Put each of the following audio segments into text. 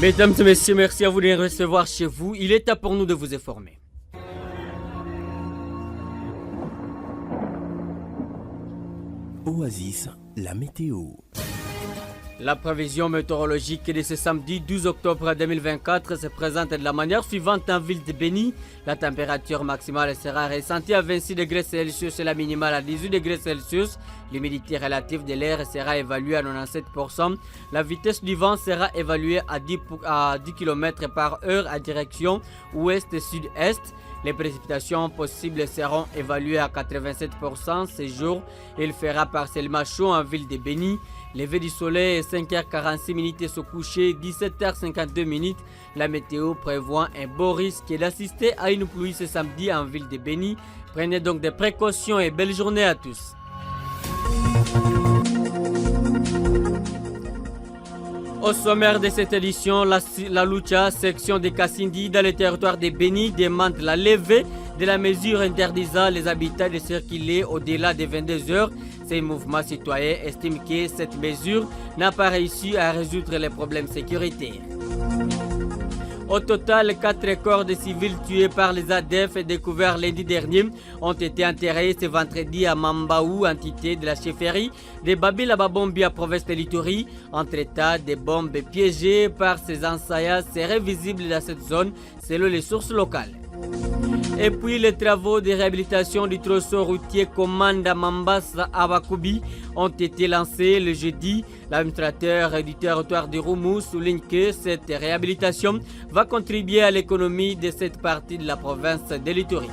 Mesdames et messieurs, merci à vous de nous recevoir chez vous. Il est temps pour nous de vous informer. Oasis, la météo. La prévision météorologique de ce samedi 12 octobre 2024 se présente de la manière suivante en ville de Beni. La température maximale sera ressentie à 26 degrés Celsius et la minimale à 18 degrés Celsius. L'humidité relative de l'air sera évaluée à 97%. La vitesse du vent sera évaluée à 10 km par heure à direction ouest-sud-est. Les précipitations possibles seront évaluées à 87%. Ce jour, il fera partiellement chaud en ville de Beni. Lever du soleil 5h46 et se coucher 17h52. La météo prévoit un beau risque d'assister à une pluie ce samedi en ville de Beni. Prenez donc des précautions et belle journée à tous. Au sommaire de cette édition, la Lucha, section de Kassindi dans le territoire de Beni, demande la levée de la mesure interdisant les habitants de circuler au-delà de 22 heures. Ces mouvements citoyens estiment que cette mesure n'a pas réussi à résoudre les problèmes sécuritaires. Au total, 4 corps de civils tués par les ADF et découverts lundi dernier ont été enterrés ce vendredi à Mambaou, entité de la chefferie de Babila Babombi à province de l'Ituri. Entre-temps, des bombes piégées par ces assaillants seraient visibles dans cette zone selon les sources locales. Et puis les travaux de réhabilitation du tronçon routier Komanda Mambasa à Bakubi ont été lancés le jeudi. L'administrateur du territoire de Roumou souligne que cette réhabilitation va contribuer à l'économie de cette partie de la province de l'Ituri.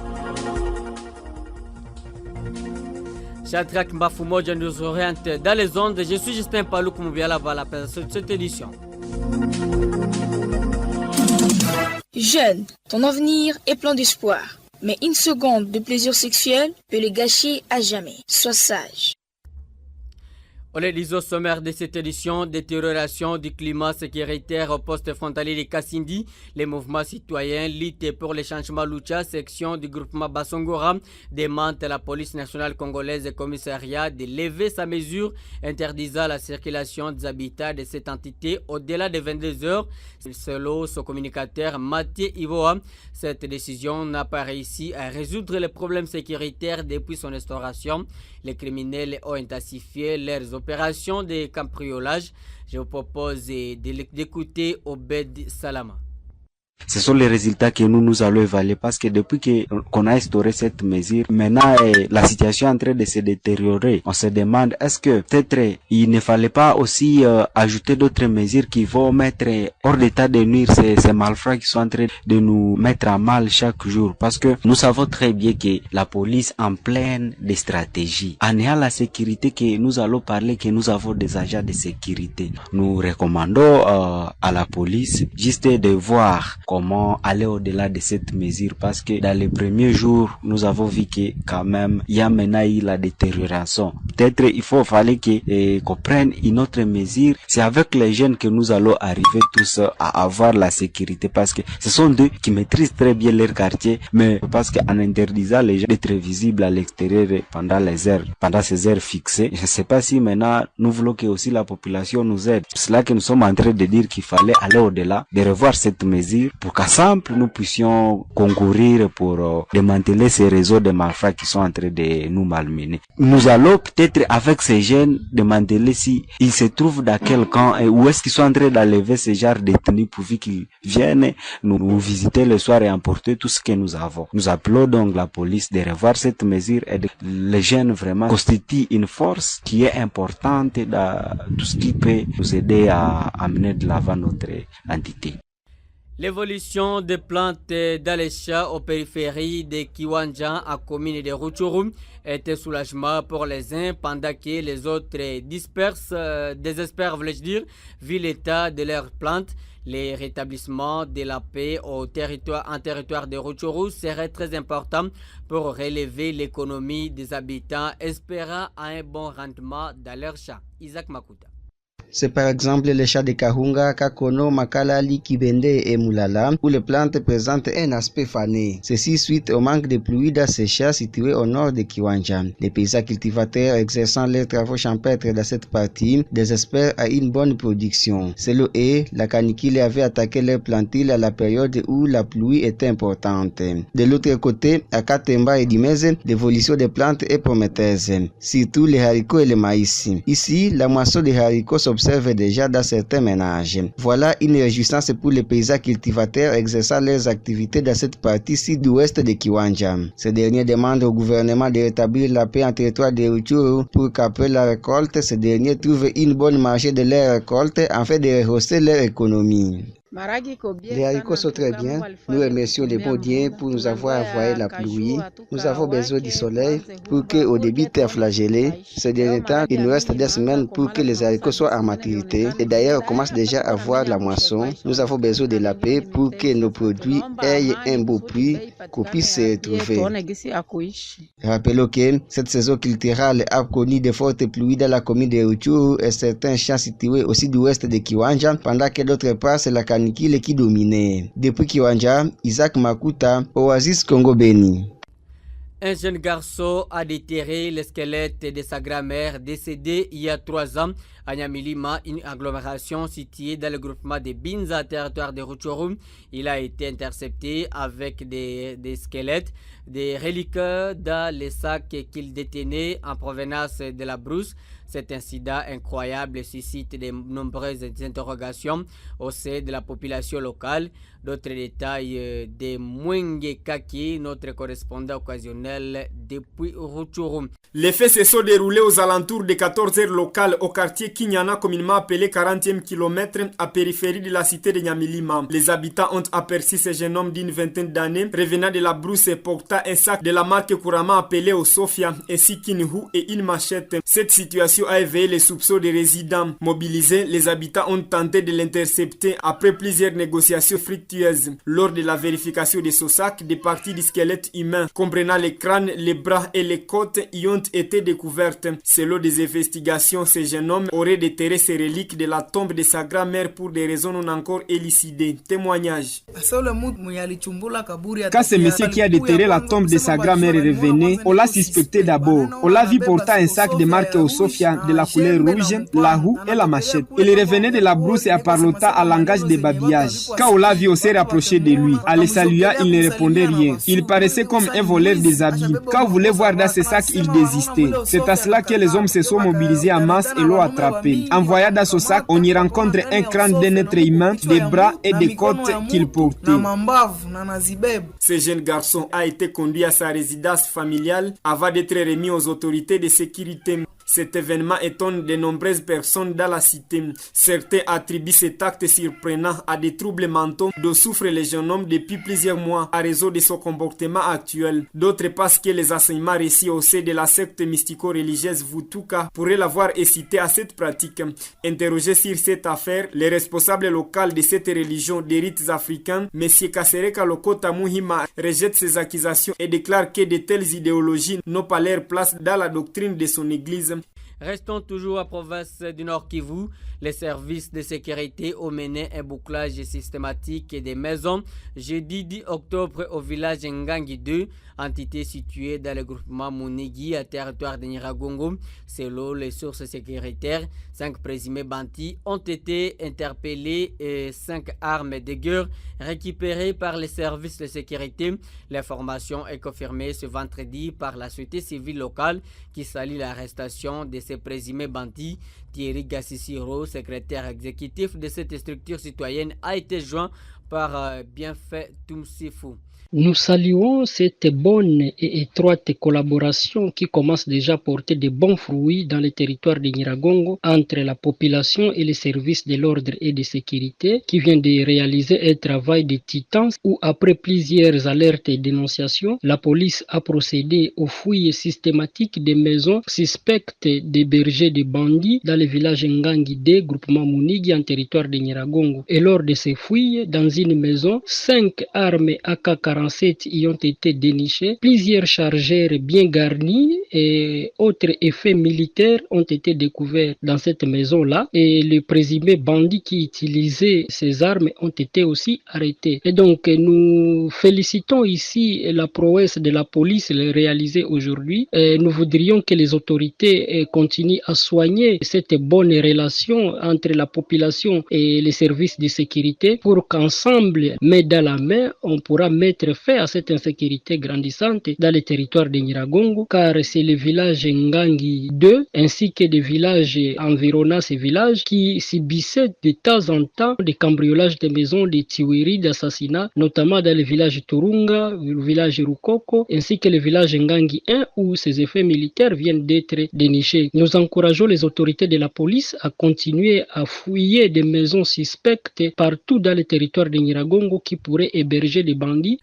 Chadrak Mbafumo, je nous oriente dans les ondes. Je suis Justin Palou Koumoubiala à la présentation de cette édition. Jeune, ton avenir est plein d'espoir. Mais une seconde de plaisir sexuel peut le gâcher à jamais. Sois sage. On les au sommaire de cette édition, détérioration du climat sécuritaire au poste frontalier de Kassindi. Les mouvements citoyens Lutte pour les changements Lucha, section du groupement Bassongora, demandent à la police nationale congolaise et commissariat de lever sa mesure interdisant la circulation des habitants de cette entité au-delà de 22 heures. Selon son communicateur Mathieu Ivoa, cette décision n'a pas réussi à résoudre les problèmes sécuritaires depuis son instauration. Les criminels ont intensifié leurs opérations de cambriolage. Je vous propose d'écouter Obed Salama. Ce sont les résultats que nous allons évaluer parce que depuis qu'on a instauré cette mesure, maintenant la situation est en train de se détériorer. On se demande est-ce que peut-être il ne fallait pas aussi ajouter d'autres mesures qui vont mettre hors d'état de nuire ces malfrats qui sont en train de nous mettre à mal chaque jour. Parce que nous savons très bien que la police en pleine de stratégies. En ayant la sécurité que nous allons parler, que nous avons des agents de sécurité. Nous recommandons à la police juste de voir comment aller au-delà de cette mesure parce que dans les premiers jours, nous avons vu que quand même, il y a maintenant eu la détérioration. Peut-être il fallait qu'on prenne une autre mesure. C'est avec les jeunes que nous allons arriver tous à avoir la sécurité parce que ce sont eux qui maîtrisent très bien leur quartier, mais parce qu'en interdisant les gens d'être visibles à l'extérieur pendant ces heures fixées, je ne sais pas si maintenant nous voulons que aussi la population nous aide. C'est cela que nous sommes en train de dire qu'il fallait aller au-delà, de revoir cette mesure pour qu'ensemble nous puissions concourir pour démanteler ces réseaux de malfrats qui sont en train de nous malmener. Nous allons peut-être avec ces jeunes démanteler si ils se trouvent dans quel camp et où est-ce qu'ils sont en train d'enlever ces genres de détenus pourvu qu'ils viennent nous visiter le soir et emporter tout ce que nous avons. Nous appelons donc la police de revoir cette mesure et les jeunes vraiment constituent une force qui est importante dans tout ce qui peut nous aider à amener de l'avant notre entité. L'évolution des plantes dans les champs aux périphéries de Kiwanja à commune de Rutshuru est un soulagement pour les uns pendant que les autres désespèrent, voulais-je dire, vu l'état de leurs plantes. Les rétablissements de la paix en territoire de Rutshuru serait très important pour relever l'économie des habitants espérant un bon rendement dans leurs champs. Isaac Makuta. C'est par exemple les chats de Kahunga, Kakono, Makalali, Kibende et Moulala, où les plantes présentent un aspect fané. Ceci suite au manque de pluie dans ces chats situés au nord de Kiwanja. Les paysans cultivateurs exerçant leurs travaux champêtres dans cette partie désespèrent à une bonne production. Selon eux, la canicule avait attaqué leurs plantules à la période où la pluie était importante. De l'autre côté, à Katemba et Dimeze, l'évolution des plantes est prometteuse, surtout les haricots et le maïs. Ici, la moisson des haricots s'observe déjà dans certains ménages. Voilà une réjouissance pour les paysans cultivateurs exerçant leurs activités dans cette partie sud-ouest de Kiwanja. Ces derniers demandent au gouvernement de rétablir la paix en territoire de Rutshuru pour qu'après la récolte, ces derniers trouvent une bonne marché de leur récolte afin de rehausser leur économie. Les haricots sont très bien. Nous remercions les bons dieux pour nous avoir envoyé la pluie. Nous avons besoin du soleil pour que, au début terre flagellée, ces derniers temps, il nous reste des semaines pour que les haricots soient en maturité. Et d'ailleurs, on commence déjà à voir la moisson. Nous avons besoin de la paix pour que nos produits aient un beau prix, qu'on puisse se retrouver. Rappelons que cette saison culturelle a connu de fortes pluies dans la commune de Rutshuru et certains champs situés au sud-ouest de Kiwanja, pendant que d'autre part, c'est la canicule qui dominait. Depuis Kiwanja, Isaac Makuta, Oasis Congo Beni. Un jeune garçon a déterré le squelette de sa grand-mère décédée il y a 3 ans à Nyamilima, une agglomération située dans le groupement de Binza, territoire de Rutshuru. Il a été intercepté avec des squelettes, des reliques dans les sacs qu'il détenait en provenance de la brousse. Cet incident incroyable suscite de nombreuses interrogations au sein de la population locale. D'autres détails de Mwenge Kaki, notre correspondant occasionnel depuis Rutshuru. Les faits se sont déroulés aux alentours de 14h locales au quartier Kinyana, communément appelé 40e kilomètre à périphérie de la cité de Nyamilima. Les habitants ont aperçu ce jeune homme d'une vingtaine d'années revenant de la brousse et portant un sac de la marque couramment appelée Osofia ainsi qu'une houe et une machette. Cette situation a éveillé les soupçons des résidents. Mobilisés, les habitants ont tenté de l'intercepter après plusieurs négociations fructueuses. Lors de la vérification de ce sac, des parties du squelette humain, comprenant les crânes, les bras et les côtes, y ont été découvertes. Selon des investigations, ce jeune homme aurait déterré ses reliques de la tombe de sa grand-mère pour des raisons non encore élucidées. Témoignage. Quand ce monsieur qui a déterré la tombe de sa grand-mère revenait, on l'a suspecté d'abord. On l'a vu portant un sac de marque Osofia de la couleur rouge, la houe et la machette. Il revenait de la brousse et parlota à langage de babillage. Quand on l'a vu, on s'est rapproché de lui. À le salua, il ne répondait rien. Il paraissait comme un voleur des habits. Quand on voulait voir dans ce sac, il désistait. C'est à cela que les hommes se sont mobilisés en masse et l'ont attrapé. En voyant dans ce sac, on y rencontre un crâne d'un être humain, des bras et des côtes qu'il portait. Ce jeune garçon a été conduit à sa résidence familiale avant d'être remis aux autorités de sécurité. Cet événement étonne de nombreuses personnes dans la cité. Certains attribuent cet acte surprenant à des troubles mentaux dont souffre le jeune homme depuis plusieurs mois à raison de son comportement actuel. D'autres pensent que les enseignements reçus au sein de la secte mystico-religieuse Vutuka pourraient l'avoir incité à cette pratique. Interrogé sur cette affaire, le responsable local de cette religion des rites africains, M. Kasereka Lokota Muhima, rejette ces accusations et déclare que de telles idéologies n'ont pas leur place dans la doctrine de son église. Restons toujours à province du Nord Kivu. Les services de sécurité ont mené un bouclage systématique des maisons jeudi 10 octobre au village Ngangi 2, entité située dans le groupement Munigi à territoire de Nyiragongo. Selon les sources sécuritaires, 5 présumés bandits ont été interpellés et 5 armes de guerre récupérées par les services de sécurité. L'information est confirmée ce vendredi par la société civile locale qui salue l'arrestation de ces présumés bandits. Thierry Gassissiro, secrétaire exécutif de cette structure citoyenne, a été joint par Bienfait Toumsifou. Nous saluons cette bonne et étroite collaboration qui commence déjà à porter de bons fruits dans le territoire de Nyiragongo entre la population et les services de l'ordre et de sécurité qui vient de réaliser un travail de titan où après plusieurs alertes et dénonciations, la police a procédé aux fouilles systématiques des maisons suspectes d'héberger des bandits dans le village Ngangi 2, groupement Munigi en territoire de Nyiragongo. Et lors de ces fouilles, dans une maison, 5 armes AK AK-47 y ont été dénichés. Plusieurs chargeurs bien garnis et autres effets militaires ont été découverts dans cette maison-là. Et les présumés bandits qui utilisaient ces armes ont été aussi arrêtés. Et donc, nous félicitons ici la prouesse de la police réalisée aujourd'hui. Nous voudrions que les autorités continuent à soigner cette bonne relation entre la population et les services de sécurité pour qu'ensemble, main dans la main, on pourra mettre fin à cette insécurité grandissante dans les territoires de Nyiragongo, car c'est le village Ngangi 2 ainsi que des villages environnant ces villages qui subissaient de temps en temps des cambriolages de maisons, des tueries, d'assassinats, notamment dans le village Turunga, le village Rukoko, ainsi que le village Ngangi 1 où ces effets militaires viennent d'être dénichés. Nous encourageons les autorités de la police à continuer à fouiller des maisons suspectes partout dans le territoire de Nyiragongo qui pourraient héberger des bandits.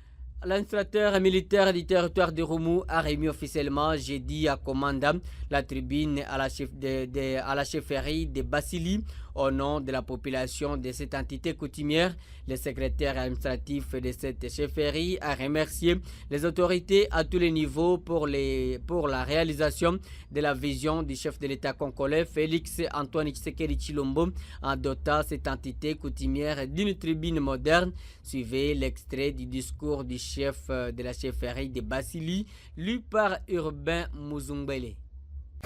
L'instructeur militaire du territoire de Roumu a remis officiellement jeudi à Commanda la tribune à la chefferie de Basili au nom de la population de cette entité coutumière. Le secrétaire administratif de cette chefferie a remercié les autorités à tous les niveaux pour la réalisation de la vision du chef de l'État congolais Félix Antoine Tshisekedi Tshilombo en dotant cette entité coutumière d'une tribune moderne. Suivez l'extrait du discours du chef de la chefferie de Basili, lu par Urbain Muzungbele.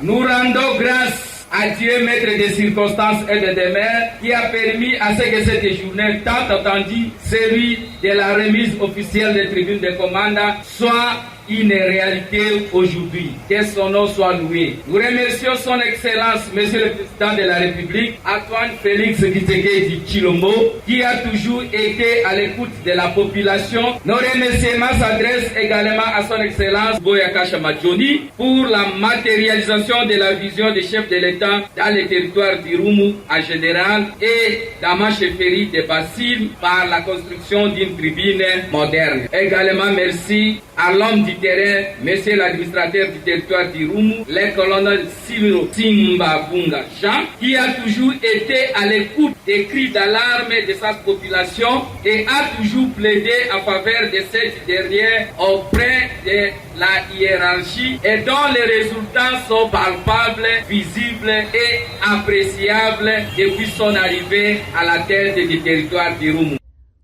Nous rendons grâce à Dieu, maître des circonstances et de demeures, qui a permis à ce que cette journée tant attendue, celui de la remise officielle des tribunes de commande, soit une réalité aujourd'hui. Que son nom soit loué. Nous remercions son Excellence, Monsieur le Président de la République, Antoine Félix Tshisekedi Tshilombo, qui a toujours été à l'écoute de la population. Nos remerciements s'adressent également à son Excellence Boyaka Chamadjoni pour la matérialisation de la vision du chef de l'État dans le territoire d'Irumu en général et dans ma chefferie de Basile par la construction d'une tribune moderne. Également merci à l'homme du terrain, monsieur l'administrateur du territoire d'Irumu, le colonel Siluro Simba Bunga Jean, qui a toujours été à l'écoute des cris d'alarme de sa population et a toujours plaidé en faveur de cette dernière auprès de la hiérarchie et dont les résultats sont palpables, visibles et appréciables depuis son arrivée à la tête du territoire d'Irumu.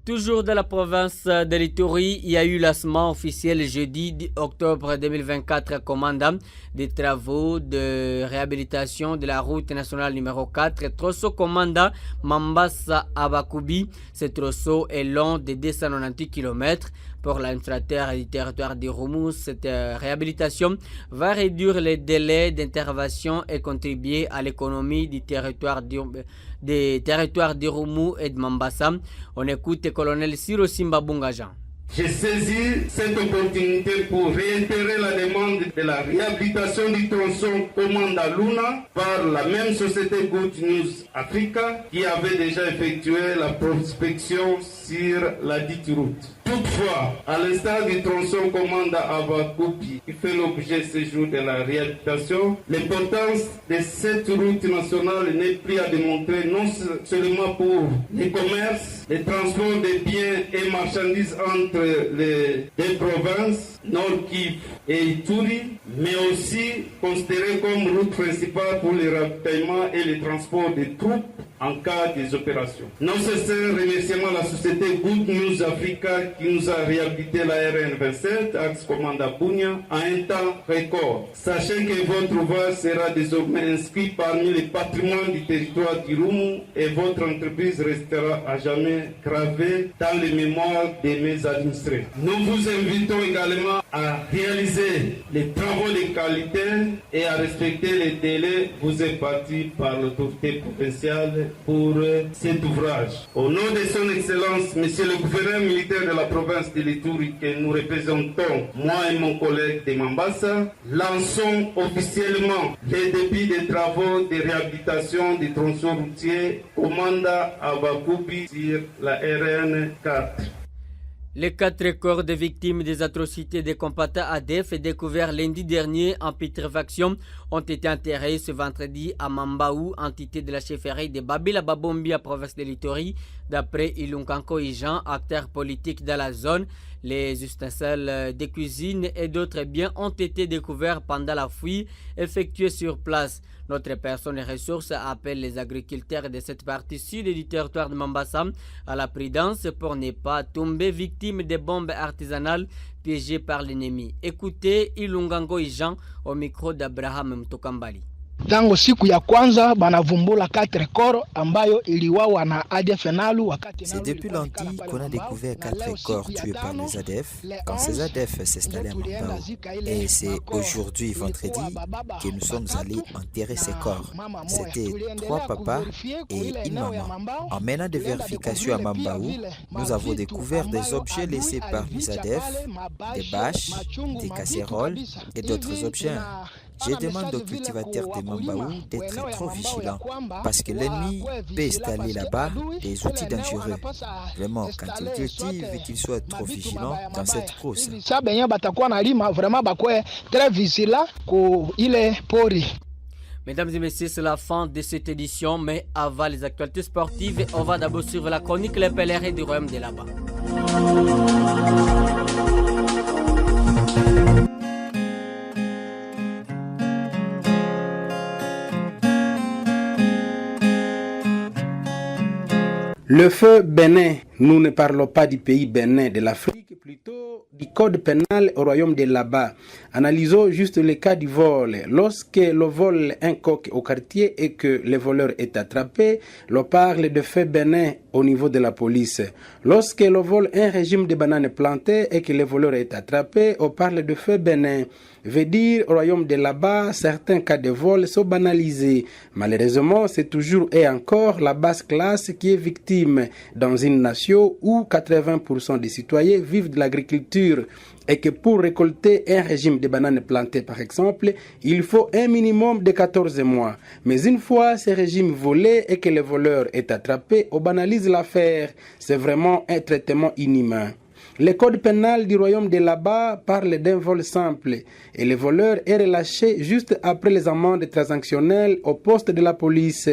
Toujours dans la province de l'Ituri, il y a eu lancement officiel jeudi 10 octobre 2024 à Commanda des travaux de réhabilitation de la route nationale numéro 4, Trosso Commanda Mambasa Abakubi. Ce trosso est long de 298 km. Pour l'administrateur du territoire de Roumu, cette réhabilitation va réduire les délais d'intervention et contribuer à l'économie du territoire des territoires de Roumu et de Mambasa. On écoute le colonel Siro Simba Bungajan. J'ai saisi cette opportunité pour réitérer la demande de la réhabilitation du tronçon Commanda Luna par la même société Good News Africa qui avait déjà effectué la prospection sur la dite route. Toutefois, à l'instar du tronçon Commanda Abakubi qui fait l'objet ce jour de la réhabilitation, l'importance de cette route nationale n'est plus à démontrer non seulement pour les commerces, les transports de biens et marchandises entre les deux provinces, Nord Kivu et Ituri, mais aussi considérée comme route principale pour les ravitaillements et le transport des troupes en cas des opérations. Non cessez remerciements à la société Good News Africa qui nous a réhabilité la RN 27, axe Commanda Bunia, en un temps record. Sachez que votre ouvrage sera désormais inscrit parmi les patrimoines du territoire d'Irumu et votre entreprise restera à jamais gravée dans les mémoires de mes administrés. Nous vous invitons également à réaliser les travaux de qualité et à respecter les délais vous impartis par l'autorité provinciale pour cet ouvrage. Au nom de son Excellence, Monsieur le gouverneur militaire de la province de l'Ituri que nous représentons, moi et mon collègue de Mambasa, lançons officiellement les débuts des travaux de réhabilitation du tronçon routier Commanda Abakubi sur la RN 4. Les 4 corps de victimes des atrocités des combattants ADF découverts lundi dernier en putréfaction ont été enterrés ce vendredi à Mambaou, entité de la chefferie de Babila Babombi à province de l'Ituri. D'après Ilunkanko Ijan, acteur politique dans la zone, Les ustensiles de cuisine et d'autres biens ont été découverts pendant la fouille effectuée sur place. Notre personne et ressources appelle les agriculteurs de cette partie sud du territoire de Mambasa à la prudence pour ne pas tomber victime des bombes artisanales piégées par l'ennemi. Écoutez Ilungango Ijan au micro d'Abraham Mtokambali. Tangu siku ya kwanza banavumbula 4 corps ambayo iliwawa na ADF Nalu wakati. C'est depuis lundi qu'on a découvert 4 corps tués par les ADF quand ces ADF s'installaient à Mambao. Et c'est aujourd'hui, vendredi, que nous sommes allés enterrer ces corps. C'était 3 papas et une maman. En menant des vérifications à Mambao, nous avons découvert des objets laissés par les ADF, des bâches, des casseroles et d'autres objets. Je demande aux cultivateurs de Mambao d'être trop vigilants parce que l'ennemi peut installer là-bas des outils dangereux. Vraiment, quand ils cultivent, qu'ils soient trop vigilants dans cette course. Mesdames et messieurs, c'est la fin de cette édition, mais avant les actualités sportives, on va d'abord suivre la chronique Les pèlerins du royaume de là-bas. Le feu Bénin, nous ne parlons pas du pays Bénin de l'Afrique, plutôt du code pénal au royaume de là-bas. Analysons juste le cas du vol. Lorsque l'on vole un coq au quartier et que le voleur est attrapé, l'on parle de feu Bénin au niveau de la police. Lorsque l'on vole un régime de bananes plantées et que le voleur est attrapé, on parle de feu Bénin. Veut dire au royaume de là-bas, certains cas de vol sont banalisés. Malheureusement, c'est toujours et encore la basse classe qui est victime dans une nation où 80% des citoyens vivent de l'agriculture et que pour récolter un régime de bananes plantées par exemple, il faut un minimum de 14 mois. Mais une fois ce régime volé et que le voleur est attrapé, on banalise l'affaire. C'est vraiment un traitement inhumain. Le code pénal du royaume de là-bas parle d'un vol simple et le voleur est relâché juste après les amendes transactionnelles au poste de la police.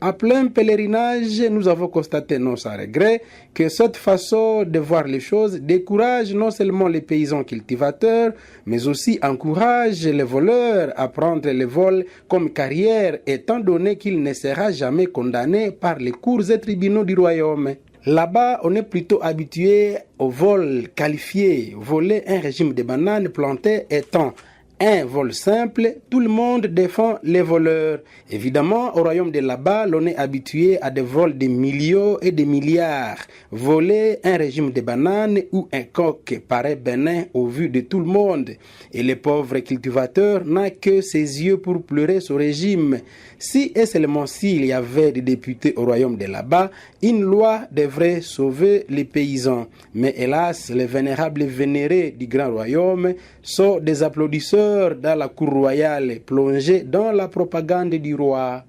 À plein pèlerinage, nous avons constaté non sans regret que cette façon de voir les choses décourage non seulement les paysans cultivateurs, mais aussi encourage les voleurs à prendre le vol comme carrière étant donné qu'il ne sera jamais condamné par les cours et tribunaux du royaume. Là-bas, on est plutôt habitué au vol qualifié. Voler un régime de bananes plantées étant un vol simple, tout le monde défend les voleurs. Évidemment, au royaume de là-bas, l'on est habitué à des vols de millions et de milliards. Voler un régime de bananes ou un coq paraît bénin au vu de tout le monde. Et le pauvre cultivateur n'a que ses yeux pour pleurer ce régime. Si et seulement s'il y avait des députés au royaume de là-bas, une loi devrait sauver les paysans. Mais hélas, les vénérables vénérés du grand royaume sont des applaudisseurs dans la cour royale, plongés dans la propagande du roi.